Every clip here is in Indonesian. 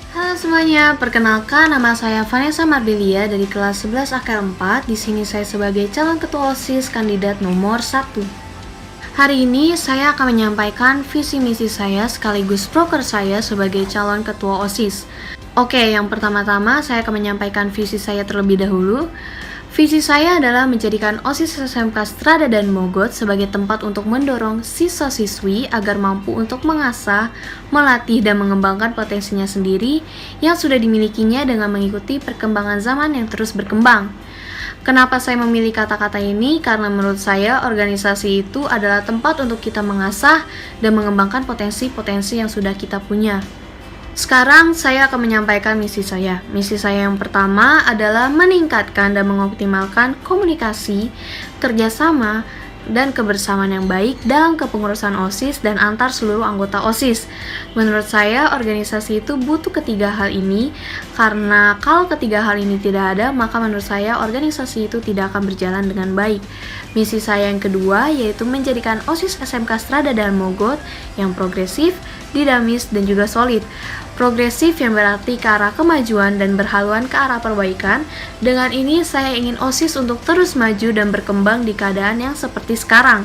Halo semuanya, perkenalkan nama saya Vanessa Marbelia dari kelas 11 AKL 4. Di sini saya sebagai calon ketua OSIS kandidat nomor 1. Hari ini saya akan menyampaikan visi misi saya sekaligus proker saya sebagai calon ketua OSIS. Oke, yang pertama-tama saya akan menyampaikan visi saya terlebih dahulu. Visi saya adalah menjadikan OSIS SMK Strada dan Mogot sebagai tempat untuk mendorong siswa-siswi agar mampu untuk mengasah, melatih, dan mengembangkan potensinya sendiri yang sudah dimilikinya dengan mengikuti perkembangan zaman yang terus berkembang. Kenapa saya memilih kata-kata ini? Karena menurut saya organisasi itu adalah tempat untuk kita mengasah dan mengembangkan potensi-potensi yang sudah kita punya. Sekarang saya akan menyampaikan misi saya. Misi saya yang pertama adalah meningkatkan dan mengoptimalkan komunikasi, kerjasama, dan kebersamaan yang baik dalam kepengurusan OSIS dan antar seluruh anggota OSIS. Menurut saya, organisasi itu butuh ketiga hal ini, karena kalau ketiga hal ini tidak ada, maka menurut saya organisasi itu tidak akan berjalan dengan baik. Misi saya yang kedua yaitu menjadikan OSIS SMK Strada dan Mogot yang progresif, dinamis, dan juga solid. Progresif yang berarti ke arah kemajuan dan berhaluan ke arah perbaikan. Dengan ini saya ingin OSIS untuk terus maju dan berkembang di keadaan yang seperti sekarang.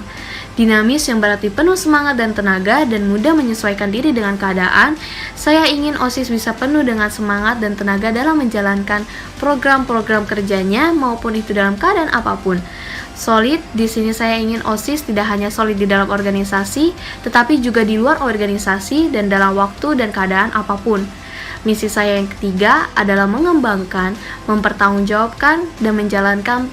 Dinamis yang berarti penuh semangat dan tenaga dan mudah menyesuaikan diri dengan keadaan. Saya ingin OSIS bisa penuh dengan semangat dan tenaga dalam menjalankan program-program kerjanya maupun itu dalam keadaan apapun. Solid, di sini saya ingin OSIS tidak hanya solid di dalam organisasi, tetapi juga di luar organisasi dan dalam waktu dan keadaan apapun. Misi saya yang ketiga adalah mengembangkan, mempertanggungjawabkan, dan menjalankan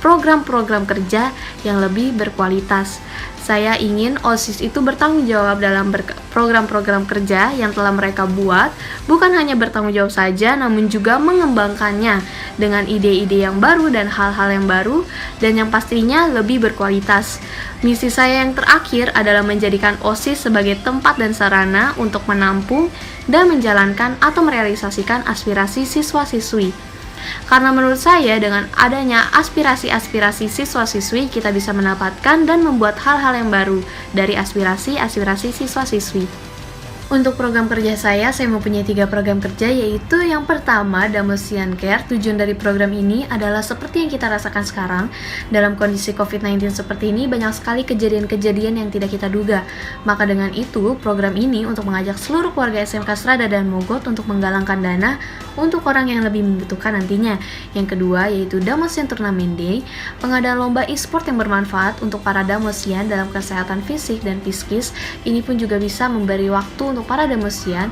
program-program kerja yang lebih berkualitas. Saya ingin OSIS itu bertanggung jawab dalam program-program kerja yang telah mereka buat, bukan hanya bertanggung jawab saja, namun juga mengembangkannya dengan ide-ide yang baru dan hal-hal yang baru, dan yang pastinya lebih berkualitas. Misi saya yang terakhir adalah menjadikan OSIS sebagai tempat dan sarana untuk menampung dan menjalankan atau merealisasikan aspirasi siswa-siswi. Karena menurut saya dengan adanya aspirasi-aspirasi siswa-siswi kita bisa mendapatkan dan membuat hal-hal yang baru dari aspirasi-aspirasi siswa-siswi. Untuk program kerja saya mempunyai 3 program kerja, yaitu yang pertama Damosian Care. Tujuan dari program ini adalah seperti yang kita rasakan sekarang. Dalam kondisi COVID-19 seperti ini, banyak sekali kejadian-kejadian yang tidak kita duga. Maka dengan itu, program ini untuk mengajak seluruh keluarga SMK Strada dan Mogot untuk menggalangkan dana untuk orang yang lebih membutuhkan nantinya. Yang kedua yaitu Damosian Tournament Day, pengadaan lomba e-sport yang bermanfaat untuk para Damosian dalam kesehatan fisik dan psikis. Ini pun juga bisa memberi waktu untuk para Damosian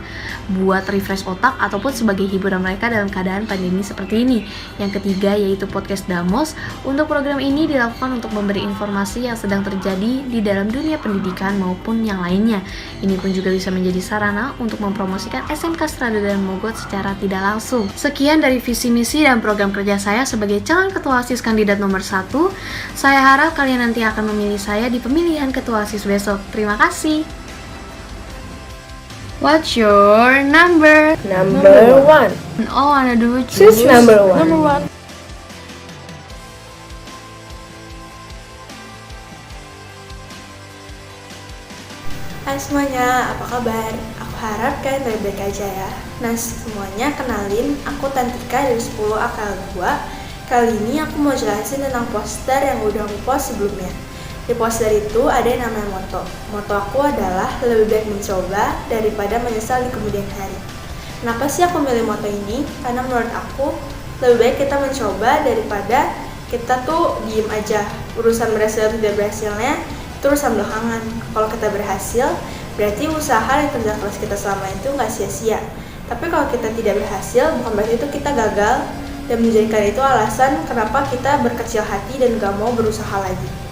buat refresh otak ataupun sebagai hiburan mereka dalam keadaan pandemi seperti ini. Yang ketiga yaitu podcast Damos. Untuk program ini dilakukan untuk memberi informasi yang sedang terjadi di dalam dunia pendidikan maupun yang lainnya. Ini pun juga bisa menjadi sarana untuk mempromosikan SMK Strada dan Mogot secara tidak langsung. Sekian dari visi misi dan program kerja saya sebagai calon ketua OSIS kandidat nomor 1. Saya harap kalian nanti akan memilih saya di pemilihan ketua OSIS besok. Terima kasih. What's your number? Number one. Oh, wanna do Choose number one. Number one. Hai semuanya, apa kabar? Aku harap kalian baik-baik aja ya. Nah semuanya, kenalin, aku Tantika dari 10 AKL 2. Kali ini aku mau jelasin tentang poster yang udah aku post sebelumnya. Di poster itu ada yang namanya moto. Moto aku adalah lebih baik mencoba daripada menyesal di kemudian hari. Kenapa sih aku milih moto ini? Karena menurut aku lebih baik kita mencoba daripada kita tuh diem aja. Urusan berhasil atau tidak berhasilnya itu urusan belakangan. Kalau kita berhasil, berarti usaha dan kerja keras kita selama itu nggak sia-sia. Tapi kalau kita tidak berhasil, bukan berarti itu kita gagal dan menjadikan itu alasan kenapa kita berkecil hati dan gak mau berusaha lagi.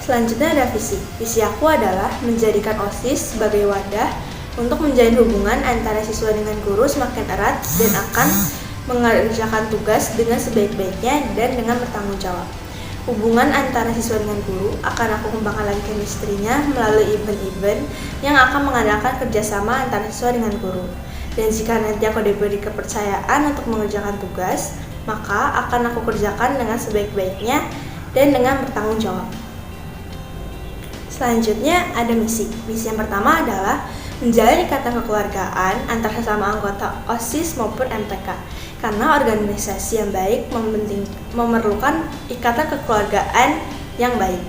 Selanjutnya ada visi. Visi aku adalah menjadikan OSIS sebagai wadah untuk menjalin hubungan antara siswa dengan guru semakin erat dan akan mengerjakan tugas dengan sebaik-baiknya dan dengan bertanggung jawab. Hubungan antara siswa dengan guru akan aku kembangkan lagi chemistry-nya melalui event-event yang akan mengandalkan kerjasama antara siswa dengan guru. Dan jika nanti aku diberi kepercayaan untuk mengerjakan tugas, maka akan aku kerjakan dengan sebaik-baiknya dan dengan bertanggung jawab. Selanjutnya ada misi. Misi yang pertama adalah menjalin ikatan kekeluargaan antara sesama anggota OSIS maupun MTK. Karena organisasi yang baik memerlukan ikatan kekeluargaan yang baik.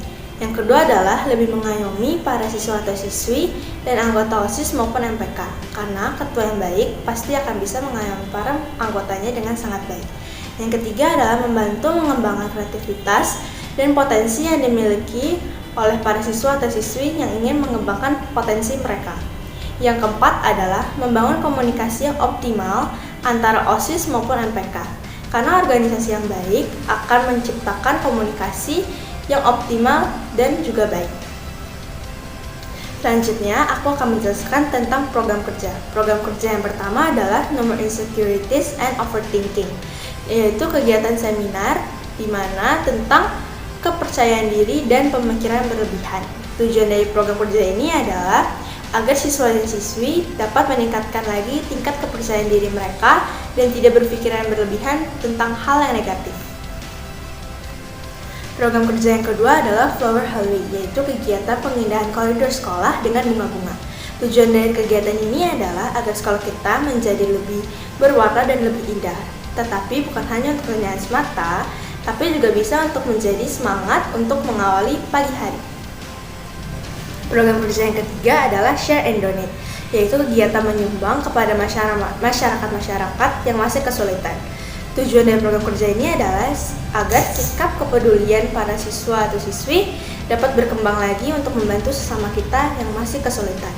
Yang kedua adalah lebih mengayomi para siswa atau siswi dan anggota OSIS maupun MPK. Karena ketua yang baik pasti akan bisa mengayomi para anggotanya dengan sangat baik. Yang ketiga adalah membantu mengembangkan kreativitas dan potensi yang dimiliki oleh para siswa atau siswi yang ingin mengembangkan potensi mereka. Yang keempat adalah membangun komunikasi yang optimal antara OSIS maupun MPK. Karena organisasi yang baik akan menciptakan komunikasi yang optimal dan juga baik. Selanjutnya, aku akan menjelaskan tentang program kerja. Program kerja yang pertama adalah No More Insecurities and Overthinking, yaitu kegiatan seminar di mana tentang kepercayaan diri dan pemikiran berlebihan. Tujuan dari program kerja ini adalah agar siswa dan siswi dapat meningkatkan lagi tingkat kepercayaan diri mereka dan tidak berpikiran berlebihan tentang hal yang negatif. Program kerja yang kedua adalah Flower Hallway, yaitu kegiatan pengindahan koridor sekolah dengan bunga-bunga. Tujuan dari kegiatan ini adalah agar sekolah kita menjadi lebih berwarna dan lebih indah. Tetapi bukan hanya untuk keindahan semata, tapi juga bisa untuk menjadi semangat untuk mengawali pagi hari. Program kerja yang ketiga adalah Share and Donate, yaitu kegiatan menyumbang kepada masyarakat yang masih kesulitan. Tujuan dari program kerja ini adalah agar sikap kepedulian para siswa atau siswi dapat berkembang lagi untuk membantu sesama kita yang masih kesulitan.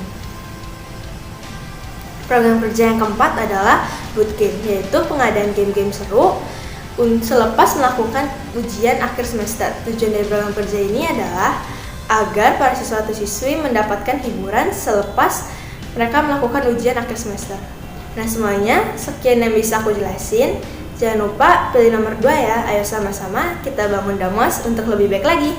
Program kerja yang keempat adalah Bootcamp, yaitu pengadaan game-game seru selepas melakukan ujian akhir semester. Tujuan dari program kerja ini adalah agar para siswa atau siswi mendapatkan hiburan selepas mereka melakukan ujian akhir semester. Nah semuanya, sekian yang bisa aku jelasin. Jangan lupa pilih nomor 2 ya. Ayo sama-sama kita bangun Damos untuk lebih baik lagi.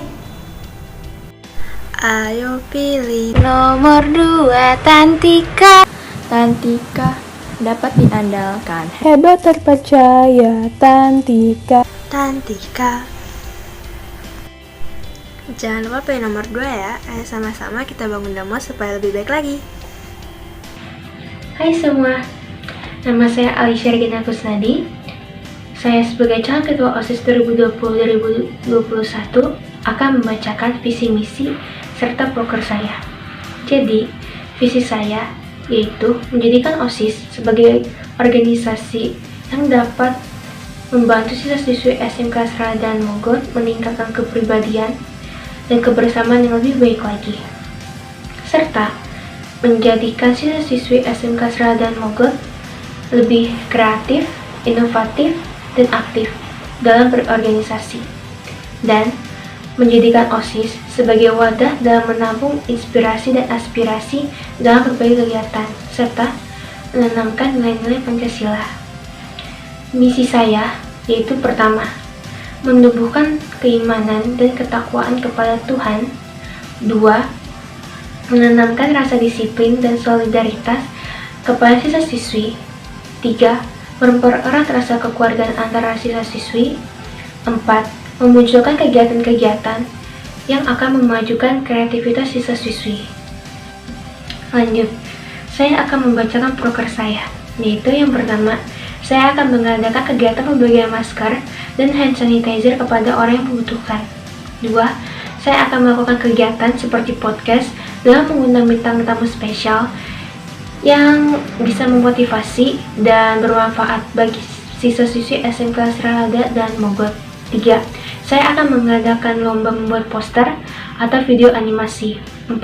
Ayo pilih Nomor 2, Tantika. Tantika dapat diandalkan. Hebat terpercaya, Tantika. Tantika. Jangan lupa pilih nomor 2 ya. Ayo sama-sama kita bangun Damos supaya lebih baik lagi. Hai semua, nama saya Alisha Regina Kusnadi. Saya sebagai calon ketua OSIS 2020-2021 akan membacakan visi misi serta proker saya. Jadi, visi saya yaitu menjadikan OSIS sebagai organisasi yang dapat membantu siswa-siswi SMK Serada dan Mogot meningkatkan kepribadian dan kebersamaan yang lebih baik lagi, serta menjadikan siswa-siswi SMK Serada dan Mogot lebih kreatif, inovatif, dan aktif dalam berorganisasi, dan menjadikan OSIS sebagai wadah dalam menampung inspirasi dan aspirasi dalam berbagai kegiatan, serta menanamkan nilai-nilai Pancasila. Misi saya yaitu pertama, menumbuhkan keimanan dan ketakwaan kepada Tuhan. 2. Menanamkan rasa disiplin dan solidaritas kepada siswa-siswi. 3. Mempererat rasa kekeluargaan antara siswa-siswi. 4. Memunculkan kegiatan-kegiatan yang akan memajukan kreativitas siswa-siswi. Lanjut, saya akan membacakan proker saya, yaitu yang pertama, saya akan mengadakan kegiatan pembagian masker dan hand sanitizer kepada orang yang membutuhkan. 2. Saya akan melakukan kegiatan seperti podcast dengan mengundang bintang tamu spesial yang bisa memotivasi dan bermanfaat bagi siswa-siswi SMK Serada dan Mogot. 3. Saya akan mengadakan lomba membuat poster atau video animasi. 4.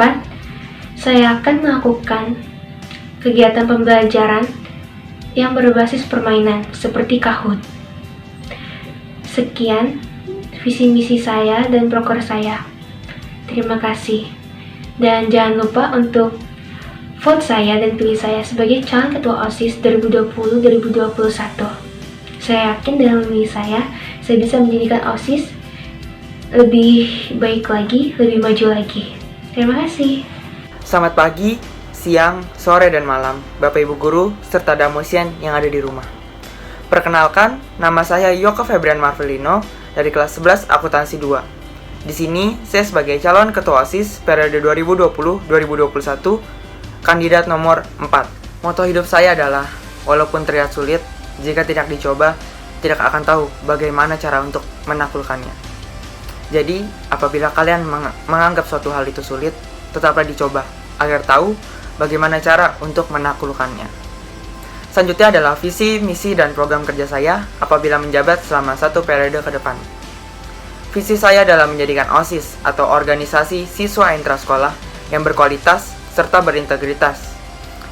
Saya akan melakukan kegiatan pembelajaran yang berbasis permainan seperti Kahoot. Sekian visi misi saya dan proker saya. Terima kasih. Dan jangan lupa untuk vote saya dan pilih saya sebagai calon ketua OSIS 2020-2021. Saya yakin dengan memilih saya bisa menjadikan OSIS lebih baik lagi, lebih maju lagi. Terima kasih. Selamat pagi, siang, sore, dan malam, Bapak Ibu Guru, serta Damosian yang ada di rumah. Perkenalkan, nama saya Yoko Febrian Marvelino dari kelas 11 Akuntansi 2. Di sini, saya sebagai calon ketua OSIS periode 2020-2021 Kandidat nomor 4. Moto hidup saya adalah, walaupun terlihat sulit, jika tidak dicoba, tidak akan tahu bagaimana cara untuk menaklukkannya. Jadi, apabila kalian menganggap suatu hal itu sulit, tetaplah dicoba, agar tahu bagaimana cara untuk menaklukkannya. Selanjutnya adalah visi, misi, dan program kerja saya apabila menjabat selama 1 periode ke depan. Visi saya adalah menjadikan OSIS atau organisasi siswa intrasekolah yang berkualitas serta berintegritas,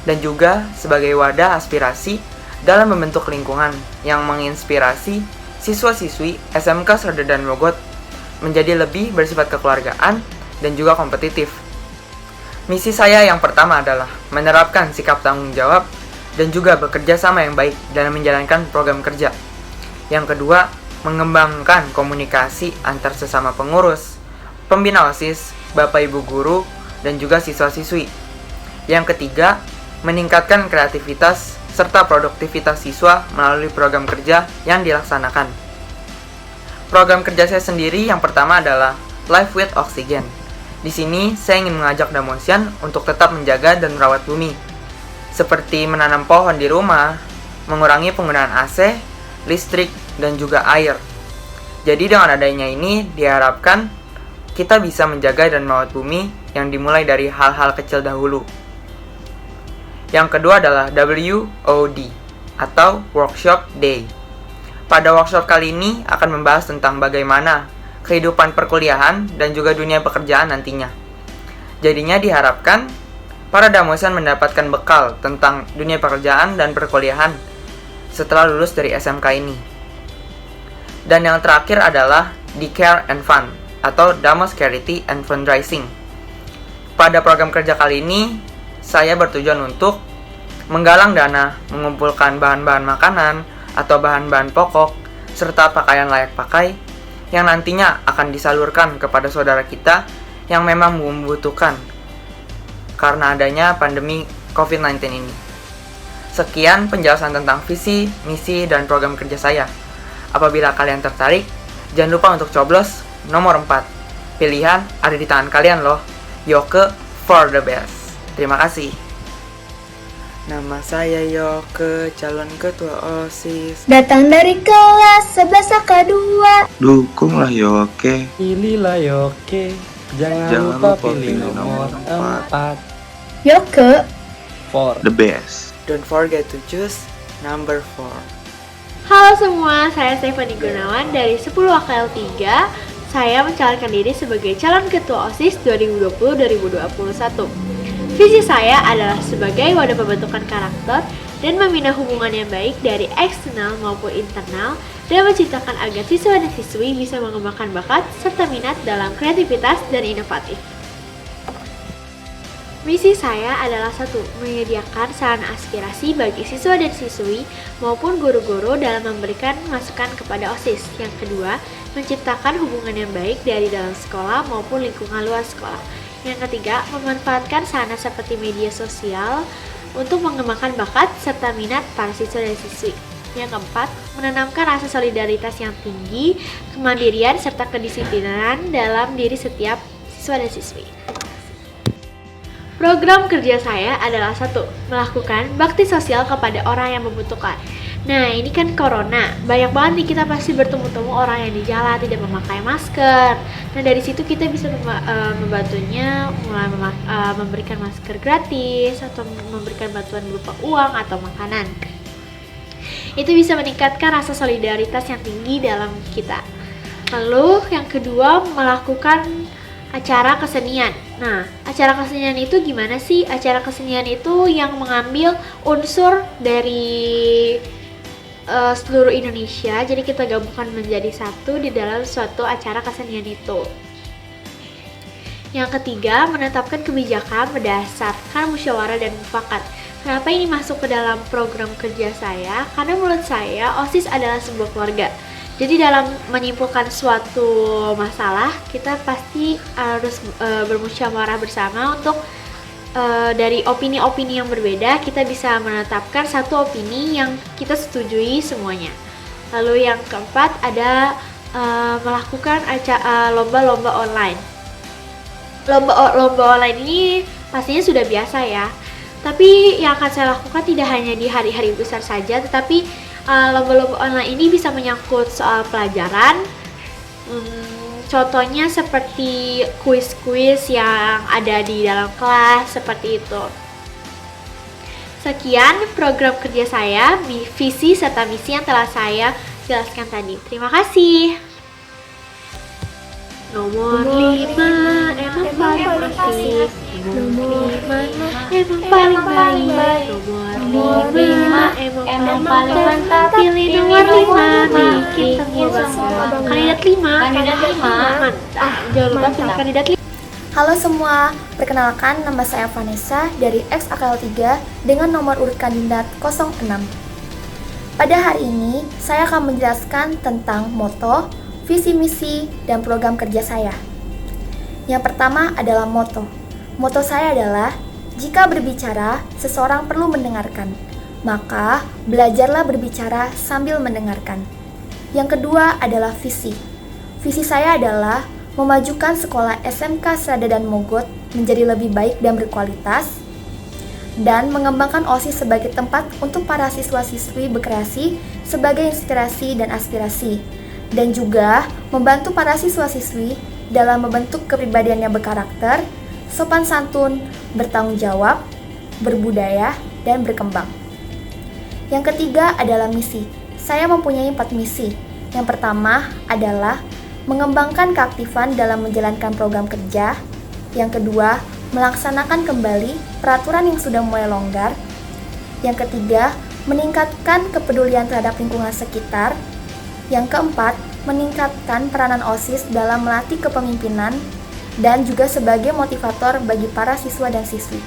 dan juga sebagai wadah aspirasi dalam membentuk lingkungan yang menginspirasi siswa-siswi SMK Serdang Mogot menjadi lebih bersifat kekeluargaan dan juga kompetitif. Misi saya yang pertama adalah menerapkan sikap tanggung jawab dan juga bekerja sama yang baik dalam menjalankan program kerja. Yang kedua, mengembangkan komunikasi antar sesama pengurus, pembina OSIS, Bapak Ibu guru, dan juga siswa-siswi. Yang ketiga, meningkatkan kreativitas serta produktivitas siswa melalui program kerja yang dilaksanakan. Program kerja saya sendiri yang pertama adalah Life with Oxygen. Di sini saya ingin mengajak Damosian untuk tetap menjaga dan merawat bumi, seperti menanam pohon di rumah, mengurangi penggunaan AC, listrik, dan juga air. Jadi dengan adanya ini diharapkan kita bisa menjaga dan merawat bumi yang dimulai dari hal-hal kecil dahulu. Yang kedua adalah WOD atau Workshop Day. Pada workshop kali ini akan membahas tentang bagaimana kehidupan perkuliahan dan juga dunia pekerjaan nantinya. Jadinya diharapkan para Damosian mendapatkan bekal tentang dunia pekerjaan dan perkuliahan setelah lulus dari SMK ini. Dan yang terakhir adalah di Care and Fun atau Damos Charity and Fundraising. Pada program kerja kali ini, saya bertujuan untuk menggalang dana, mengumpulkan bahan-bahan makanan atau bahan-bahan pokok, serta pakaian layak pakai yang nantinya akan disalurkan kepada saudara kita yang memang membutuhkan karena adanya pandemi COVID-19 ini. Sekian penjelasan tentang visi, misi, dan program kerja saya. Apabila kalian tertarik, jangan lupa untuk coblos nomor 4. Pilihan ada di tangan kalian loh. Yoke for the best. Terima kasih. Nama saya Yoke, calon ketua OSIS. Datang dari kelas 11 AK2. Dukunglah Yoke. Pilihlah Yoke, jangan lupa pilih nomor 4. Yoke For The best. Don't forget to choose number 4. Halo semua, saya Stephanie Gunawan dari 10 AKL 3. Saya mencalonkan diri sebagai calon ketua OSIS 2020-2021. Visi saya adalah sebagai wadah pembentukan karakter dan membina hubungan yang baik dari eksternal maupun internal dan menciptakan agar siswa dan siswi bisa mengembangkan bakat serta minat dalam kreativitas dan inovatif. Misi saya adalah 1. Menyediakan sarana aspirasi bagi siswa dan siswi maupun guru-guru dalam memberikan masukan kepada OSIS. Yang kedua, menciptakan hubungan yang baik dari dalam sekolah maupun lingkungan luar sekolah. Yang ketiga, memanfaatkan sarana seperti media sosial untuk mengembangkan bakat serta minat para siswa dan siswi. Yang keempat, menanamkan rasa solidaritas yang tinggi, kemandirian serta kedisiplinan dalam diri setiap siswa dan siswi. Program kerja saya adalah 1. Melakukan bakti sosial kepada orang yang membutuhkan. Nah, ini kan corona, banyak banget nih kita pasti bertemu-temu orang yang di jalan tidak memakai masker. Nah, dari situ kita bisa membantunya, mulai memberikan masker gratis atau memberikan bantuan berupa uang atau makanan. Itu bisa meningkatkan rasa solidaritas yang tinggi dalam kita. Lalu yang kedua, melakukan acara kesenian. Nah, acara kesenian itu gimana sih? Acara kesenian itu yang mengambil unsur dari seluruh Indonesia, jadi kita gabungkan menjadi satu di dalam suatu acara kesenian itu. Yang ketiga, menetapkan kebijakan berdasarkan musyawarah dan mufakat. Kenapa ini masuk ke dalam program kerja saya? Karena menurut saya OSIS adalah sebuah keluarga. Jadi dalam menyimpulkan suatu masalah, kita pasti harus bermusyawarah bersama untuk dari opini-opini yang berbeda, kita bisa menetapkan satu opini yang kita setujui semuanya. Lalu yang keempat ada melakukan lomba-lomba online. Lomba online ini pastinya sudah biasa ya. Tapi yang akan saya lakukan tidak hanya di hari-hari besar saja, tetapi lomba-lomba online ini bisa menyangkut soal pelajaran. Contohnya seperti kuis-kuis yang ada di dalam kelas, seperti itu. Sekian program kerja saya, visi serta misi yang telah saya jelaskan tadi. Terima kasih. Nomor 5 emang paling asik. Nomor 5 emang paling baik. Nomor 5 emang paling mantap. Pilih nomor 5, bikin semua kandidat 5. Mantap. Jangan lupa pilih kandidat 5. Halo semua, perkenalkan nama saya Vanessa dari X AKL 3 dengan nomor urut kandidat 06. Pada hari ini, saya akan menjelaskan tentang moto, visi misi, dan program kerja saya. Yang pertama adalah moto. Moto saya adalah, jika berbicara, seseorang perlu mendengarkan. Maka, belajarlah berbicara sambil mendengarkan. Yang kedua adalah visi. Visi saya adalah memajukan sekolah SMK Serada dan Mogot menjadi lebih baik dan berkualitas, dan mengembangkan OSIS sebagai tempat untuk para siswa-siswi berkreasi sebagai inspirasi dan aspirasi, dan juga membantu para siswa-siswi dalam membentuk kepribadian yang berkarakter, sopan santun, bertanggung jawab, berbudaya, dan berkembang. Yang ketiga adalah misi. Saya mempunyai 4 misi. Yang pertama adalah mengembangkan keaktifan dalam menjalankan program kerja. Yang kedua, melaksanakan kembali peraturan yang sudah mulai longgar. Yang ketiga, meningkatkan kepedulian terhadap lingkungan sekitar. Yang keempat, meningkatkan peranan OSIS dalam melatih kepemimpinan dan juga sebagai motivator bagi para siswa dan siswi.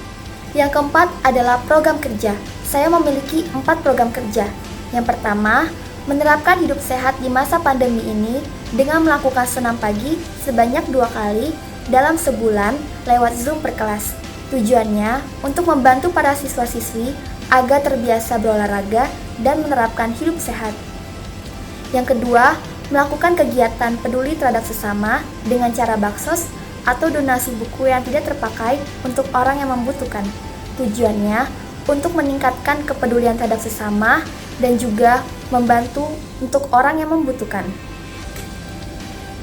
Yang keempat adalah program kerja. Saya memiliki 4 program kerja. Yang pertama, menerapkan hidup sehat di masa pandemi ini dengan melakukan senam pagi sebanyak 2 kali dalam sebulan lewat Zoom per kelas. Tujuannya untuk membantu para siswa-siswi agar terbiasa berolahraga dan menerapkan hidup sehat. Yang kedua, melakukan kegiatan peduli terhadap sesama dengan cara baksos atau donasi buku yang tidak terpakai untuk orang yang membutuhkan. Tujuannya untuk meningkatkan kepedulian terhadap sesama dan juga membantu untuk orang yang membutuhkan.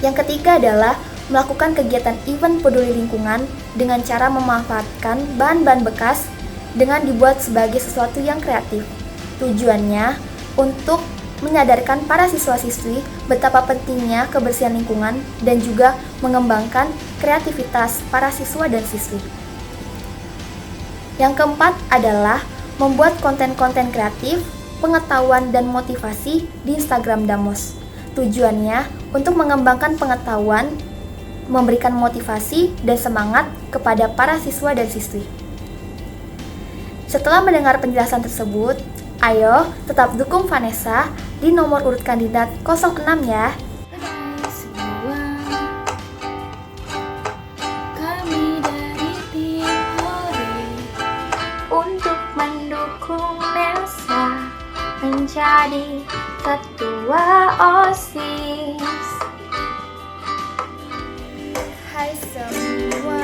Yang ketiga adalah melakukan kegiatan event peduli lingkungan dengan cara memanfaatkan bahan-bahan bekas dengan dibuat sebagai sesuatu yang kreatif. Tujuannya untuk menyadarkan para siswa-siswi betapa pentingnya kebersihan lingkungan dan juga mengembangkan kreativitas para siswa dan siswi. Yang keempat adalah membuat konten-konten kreatif, pengetahuan dan motivasi di Instagram Damos. Tujuannya untuk mengembangkan pengetahuan, memberikan motivasi dan semangat kepada para siswa dan siswi. Setelah mendengar penjelasan tersebut, ayo tetap dukung Vanessa di nomor urut kandidat 06 ya. Kami dari tim Hore untuk mendukung Nelsa menjadi ketua OSIS. Hai semua,